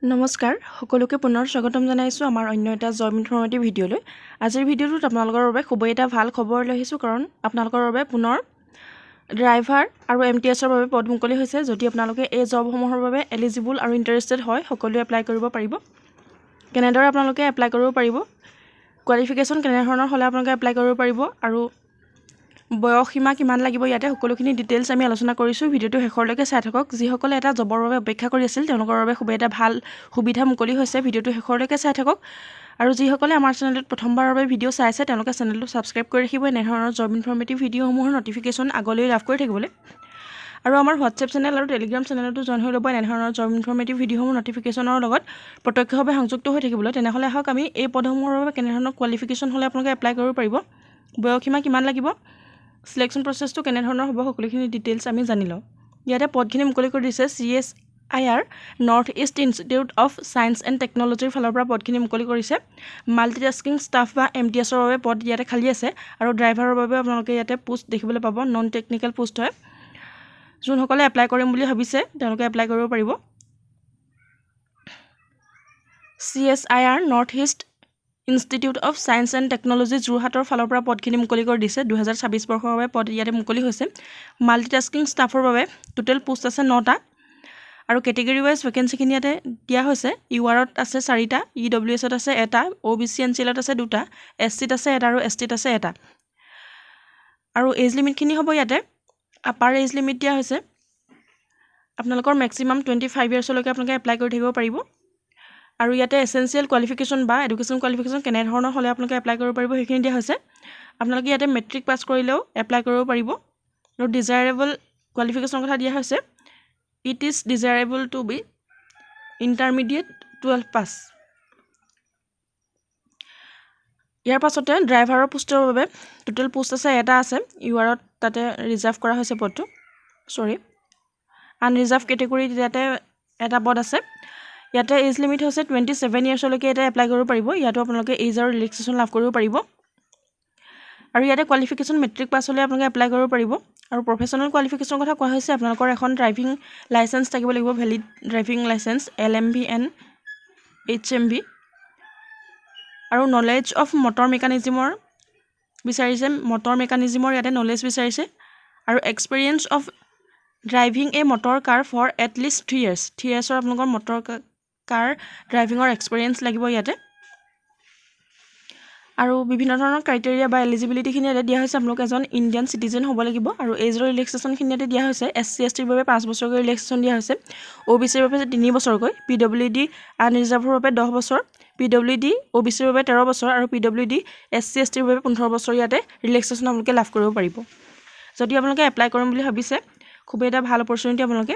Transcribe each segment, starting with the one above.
নমস্কাৰ সকলোকে পুনৰ স্বাগতম জনাইছোঁ আমাৰ অন্য এটা জব ইনফৰ্মেটিভ ভিডিঅ'লৈ। আজিৰ ভিডিঅ'টোত আপোনালোকৰ বাবে খুবেই এটা ভাল খবৰ লৈ আহিছোঁ, কাৰণ আপোনালোকৰ বাবে পুনৰ ড্ৰাইভাৰ আৰু MTSৰ বাবে পদ মুকলি হৈছে। যদি আপোনালোকে এই জবসমূহৰ বাবে এলিজিবল আৰু ইণ্টাৰেষ্টেড হয়, সকলোৱে এপ্লাই কৰিব পাৰিব। কেনেদৰে আপোনালোকে এপ্লাই কৰিব পাৰিব, কোৱালিফিকেশ্যন কেনেধৰণৰ হ'লে আপোনালোকে এপ্লাই কৰিব পাৰিব, আৰু বয়স সীমা কিমান লাগিব, ইয়াতে সকলোখিনি ডিটেইলছ আমি আলোচনা কৰিছোঁ। ভিডিঅ'টো শেষলৈকে চাই থাকক। যিসকলে এটা জবৰ বাবে অপেক্ষা কৰি আছিল, তেওঁলোকৰ বাবে খুবেই এটা ভাল সুবিধা মুকলি হৈছে। ভিডিঅ'টো শেষলৈকে চাই থাকক। আৰু যিসকলে আমাৰ চেনেলত প্ৰথমবাৰৰ বাবে ভিডিঅ' চাইছে, তেওঁলোকে চেনেলটো ছাবস্ক্ৰাইব কৰি ৰাখিব এনেধৰণৰ জব ইনফৰ্মেটিভ ভিডিঅ'সমূহৰ নটিফিকেশ্যন আগলৈ লাভ কৰি থাকিবলৈ। আৰু আমাৰ হোৱাটছএপ চেনেল আৰু টেলিগ্ৰাম চেনেলতো জইন হৈ ল'ব এনেধৰণৰ জব ইনফৰ্মেটিভ ভিডিঅ'সমূহ নটিফিকেশ্যনৰ লগত প্ৰত্যক্ষভাৱে সংযুক্ত হৈ থাকিবলৈ। তেনেহ'লে আহক আমি এই পদসমূহৰ বাবে কেনেধৰণৰ কোৱালিফিকেশ্যন হ'লে আপোনালোকে এপ্লাই কৰিব পাৰিব, বয়সসীমা কিমান লাগিব, চিলেকশ্যন প্ৰচেছটো কেনেধৰণৰ হ'ব, সকলোখিনি ডিটেইলছ আমি জানি লওঁ। ইয়াতে পদখিনি মুকলি কৰি দিছে CSIR North East Institute of Science and টেকন'লজিৰ ফালৰ পৰা পদখিনি মুকলি কৰিছে। মাল্টিটাস্কিং ষ্টাফ বা MTSৰ বাবে পদ ইয়াতে খালী আছে, আৰু ড্ৰাইভাৰৰ বাবে আপোনালোকে ইয়াতে পোষ্ট দেখিবলৈ পাব। নন টেকনিকেল পোষ্ট হয়। যোনসকলে এপ্লাই কৰিম বুলি ভাবিছে, তেওঁলোকে এপ্লাই কৰিব পাৰিব। CSIR North East Institute of Science and technology যোৰহাটৰ ফালৰ পৰা পদখিনি মুকলি কৰি দিছে। 2026 বৰ্ষৰ বাবে পদ ইয়াতে মুকলি হৈছে। মাল্টিটাস্কিং ষ্টাফৰ বাবে টোটেল পোষ্ট আছে 9টা, আৰু কেটেগৰী ৱাইজ ভেকেঞ্চিখিনি ইয়াতে দিয়া হৈছে। URত আছে 4টা, EWSত আছে 1টা, OBC NCLত আছে 2টা, SCত আছে 1টা আৰু STত আছে 1টা। আৰু এজ লিমিটখিনি হ'ব ইয়াতে আপাৰ এজ লিমিট দিয়া হৈছে। আপোনালোকৰ মেক্সিমাম 25 ইয়াৰ্ছলৈকে আপোনালোকে এপ্লাই কৰি থাকিব পাৰিব। আৰু ইয়াতে এছেঞ্চিয়েল কোৱালিফিকেশ্যন বা এডুকেশ্যন কোৱালিফিকেশ্যন কেনেধৰণৰ হ'লে আপোনালোকে এপ্লাই কৰিব পাৰিব সেইখিনি দিয়া হৈছে। আপোনালোকে ইয়াতে মেট্ৰিক পাছ কৰিলেও এপ্লাই কৰিব পাৰিব। আৰু ডিজায়াৰেবল কোৱালিফিকেশ্যনৰ কথা দিয়া হৈছে। It is desirable to be intermediate 12 পাছ। ইয়াৰ পাছতে ড্ৰাইভাৰৰ পোষ্টৰ বাবে টোটেল পোষ্ট আছে 1টা আছে। URত তাতে ৰিজাৰ্ভ কৰা হৈছে পদটো, আনৰিজাৰ্ভ কেটেগৰীত ইয়াতে 1টা পদ আছে। ইয়াতে এজ লিমিট হৈছে 27 ইয়াৰ্ছলৈকে ইয়াতে এপ্লাই কৰিব পাৰিব। ইয়াতো আপোনালোকে এজ আৰু ৰিলেক্সেশ্যন লাভ কৰিব পাৰিব। আৰু ইয়াতে কোৱালিফিকেশ্যন মেট্ৰিক পাছ হ'লে আপোনালোকে এপ্লাই কৰিব পাৰিব। আৰু প্ৰফেশ্যনেল কোৱালিফিকেশ্যনৰ কথা কোৱা হৈছে, আপোনালোকৰ এখন ড্ৰাইভিং লাইচেঞ্চ থাকিব লাগিব, valid driving licence LMV and HMV, আৰু নলেজ অফ মটৰ মেকানিজিমৰ বিচাৰিছে। মটৰ মেকানিজিমৰ ইয়াতে নলেজ বিচাৰিছে। আৰু experience of driving a motor car for at least 3 years। 3 yearsৰ আপোনালোকৰ মটৰ কাৰ ড্ৰাইভিঙৰ এক্সপিৰিয়েঞ্চ লাগিব ইয়াতে। আৰু বিভিন্ন ধৰণৰ ক্ৰাইটেৰিয়া বা এলিজিবিলিটিখিনি ইয়াতে দিয়া হৈছে। আপোনালোক এজন ইণ্ডিয়ান চিটিজেন হ'ব লাগিব। আৰু এজৰ ৰিলেক্সেশ্যনখিনি ইয়াতে দিয়া হৈছে। SC STৰ বাবে 5 বছৰকৈ ৰিলেক্সেশ্যন দিয়া হৈছে। OBCৰ বাবে 3 বছৰকৈ, PWD আনৰিজাৰ্ভৰ বাবে 10 বছৰ, PWD OBCৰ বাবে 13 বছৰ, আৰু PWD SC STৰ বাবে 15 বছৰ ইয়াতে ৰিলেক্সেশ্যন আপোনালোকে লাভ কৰিব পাৰিব। যদি আপোনালোকে এপ্লাই কৰিম বুলি ভাবিছে, খুবেই এটা ভাল অপৰচুনিটি, আপোনালোকে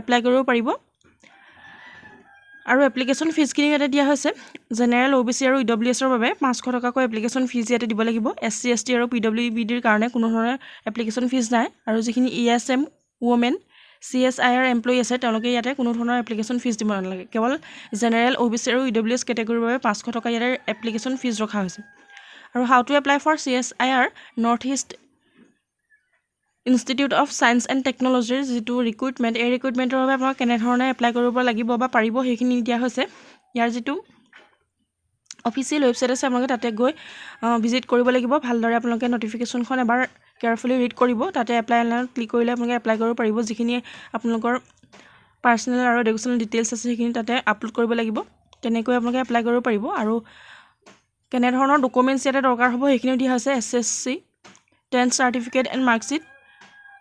এপ্লাই কৰিব পাৰিব। আৰু এপ্লিকেশ্যন ফিজখিনি ইয়াতে দিয়া হৈছে। জেনেৰেল OBC আৰু EWSৰ বাবে 500 টকাকৈ এপ্লিকেশ্যন ফিজ ইয়াতে দিব লাগিব। SC ST আৰু PWDৰ কাৰণে কোনো ধৰণৰ এপ্লিকেশ্যন ফিজ নাই। আৰু যিখিনি ESM ওমেন CSIR এমপ্লয়ী আছে, তেওঁলোকে ইয়াতে কোনো ধৰণৰ এপ্লিকেশ্যন ফিজ দিব নালাগে। কেৱল জেনেৰেল OBC আৰু EWS কেটেগৰীৰ বাবে 500 টকা ইয়াতে এপ্লিকেশ্যন ফিজ ৰখা হৈছে। আৰু how to apply for CSIR North East Institute of Science and টেকন'লজিৰ যিটো ৰিক্ৰুইটমেণ্ট, এই ৰিক্ৰুইটমেণ্টৰ বাবে আপোনাক কেনেধৰণে এপ্লাই কৰিব লাগিব বা পাৰিব সেইখিনি দিয়া হৈছে। ইয়াৰ যিটো অফিচিয়েল ৱেবছাইট আছে, আপোনালোকে তাতে গৈ ভিজিট কৰিব লাগিব। ভালদৰে আপোনালোকে নটিফিকেশ্যনখন এবাৰ কেয়াৰফুলি ৰিড কৰিব। তাতে এপ্লাই অনলাইনত ক্লিক কৰিলে আপোনালোকে এপ্লাই কৰিব পাৰিব। যিখিনি আপোনালোকৰ পাৰ্চনেল আৰু এডুকেশ্যনেল ডিটেইলছ আছে, সেইখিনি তাতে আপলোড কৰিব লাগিব। তেনেকৈ আপোনালোকে এপ্লাই কৰিব পাৰিব। আৰু কেনেধৰণৰ ডকুমেণ্টছ ইয়াতে দৰকাৰ হ'ব সেইখিনিও দিয়া হৈছে। SSC 10th certificate and marksheet,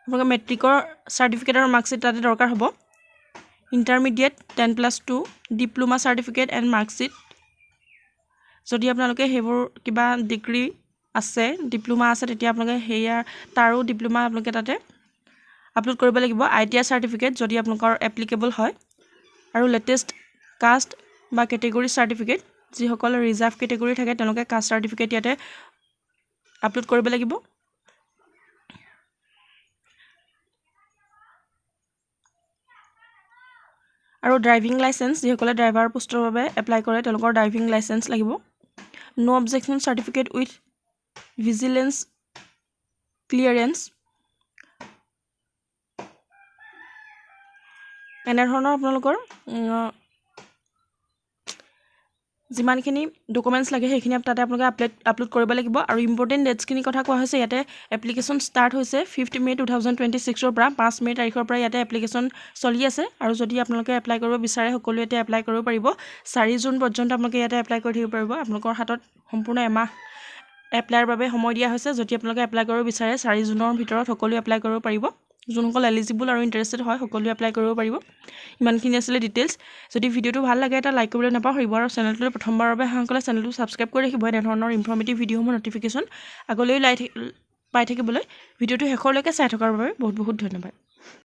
আপোনালোকৰ মেট্ৰিকৰ চাৰ্টিফিকেট আৰু মাৰ্কশ্বিট তাতে দৰকাৰ হ'ব। Intermediate 10+2 diploma certificate and marksheet, যদি আপোনালোকে সেইবোৰ কিবা ডিগ্ৰী আছে, ডিপ্ল'মা আছে, তেতিয়া আপোনালোকে তাৰো ডিপ্ল'মা আপোনালোকে তাতে আপলোড কৰিব লাগিব। ITI চাৰ্টিফিকেট যদি আপোনালোকৰ এপ্লিকেবল হয়। আৰু লেটেষ্ট কাষ্ট বা কেটেগৰী চাৰ্টিফিকেট, যিসকল ৰিজাৰ্ভ কেটেগৰী থাকে তেওঁলোকে কাষ্ট চাৰ্টিফিকেট ইয়াতে আপলোড কৰিব লাগিব। আৰু ড্ৰাইভিং লাইচেঞ্চ, যিসকলে ড্ৰাইভাৰ পোষ্টৰ বাবে এপ্লাই কৰে তেওঁলোকৰ ড্ৰাইভিং লাইচেঞ্চ লাগিব। No objection certificate with vigilance clearance, এনেধৰণৰ আপোনালোকৰ যিমানখিনি ডকুমেণ্টছ লাগে সেইখিনি তাতে আপোনালোকে আপলোড কৰিব লাগিব আৰু ইম্পৰ্টেণ্ট ডেটছখিনি কথা কোৱা হৈছে ইয়াতে এপ্লিকেশ্যন ষ্টাৰ্ট হৈছে 5 মে 2026 পৰা 5 মে তাৰিখৰ পৰা ইয়াতে এপ্লিকেশ্যন চলি আছে আৰু যদি আপোনালোকে এপ্লাই কৰিব বিচাৰে সকলোৱে ইয়াতে এপ্লাই কৰিব পাৰিব 4 জুন পৰ্যন্ত আপোনালোকে ইয়াতে এপ্লাই কৰি থাকিব পাৰিব আপোনালোকৰ হাতত সম্পূৰ্ণ এমাহ এপ্লাইৰ বাবে সময় দিয়া হৈছে যদি আপোনালোকে এপ্লাই কৰিব বিচাৰে 4 জুনৰ ভিতৰত সকলোৱে এপ্লাই কৰিব পাৰিব যোনসকল এলিজিবল আৰু ইণ্টাৰেষ্টেড হয় সকলোৱে এপ্লাই কৰিব পাৰিব ইমানখিনি আছিলে ডিটেইলছ যদি ভিডিঅ'টো ভাল লাগে এটা লাইক কৰিবলৈ নাপাহৰিব আৰু চেনেলটোলৈ প্ৰথমবাৰৰ বাবে অহাসকলে চেনেলটো ছাবস্ক্ৰাইব কৰি ৰাখিব এনেধৰণৰ ইনফৰ্মেটিভ ভিডিঅ'সমূহ ন'টিফিকেশ্যন আগলৈ পাই থাকিবলৈ ভিডিঅ'টো শেষলৈকে চাই থকাৰ বাবে বহুত বহুত ধন্যবাদ